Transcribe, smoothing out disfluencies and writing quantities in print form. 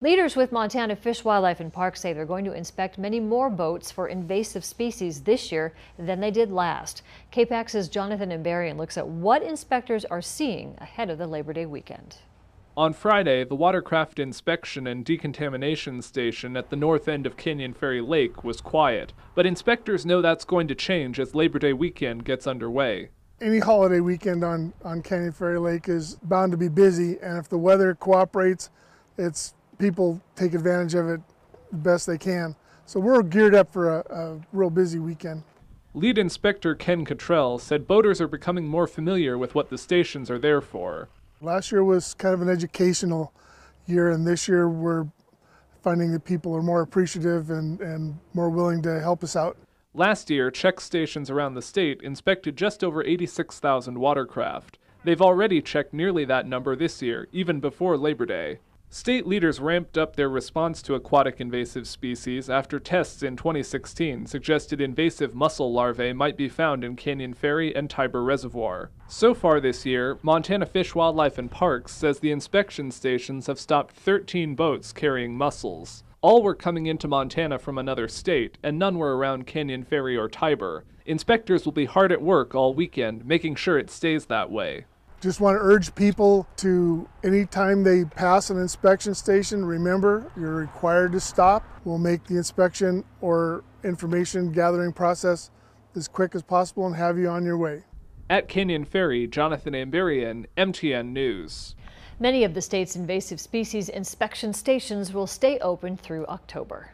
Leaders with Montana Fish, Wildlife and Parks say they're going to inspect many more boats for invasive species this year than they did last. KPAX's Jonathan Ambarian looks at what inspectors are seeing ahead of the Labor Day weekend. On Friday, the Watercraft Inspection and Decontamination Station at the north end of Canyon Ferry Lake was quiet, but inspectors know that's going to change as Labor Day weekend gets underway. Any holiday weekend on Canyon Ferry Lake is bound to be busy, and if the weather cooperates, people take advantage of it the best they can. So we're geared up for a real busy weekend. Lead Inspector Ken Cottrell said boaters are becoming more familiar with what the stations are there for. Last year was kind of an educational year, and this year we're finding that people are more appreciative and more willing to help us out. Last year, check stations around the state inspected just over 86,000 watercraft. They've already checked nearly that number this year, even before Labor Day. State leaders ramped up their response to aquatic invasive species after tests in 2016 suggested invasive mussel larvae might be found in Canyon Ferry and Tiber Reservoir. So far this year, Montana Fish, Wildlife and Parks says the inspection stations have stopped 13 boats carrying mussels. All were coming into Montana from another state, and none were around Canyon Ferry or Tiber. Inspectors will be hard at work all weekend, making sure it stays that way. Just want to urge people to, anytime they pass an inspection station, remember you're required to stop. We'll make the inspection or information gathering process as quick as possible and have you on your way. At Canyon Ferry, Jonathan Ambarian, MTN News. Many of the state's invasive species inspection stations will stay open through October.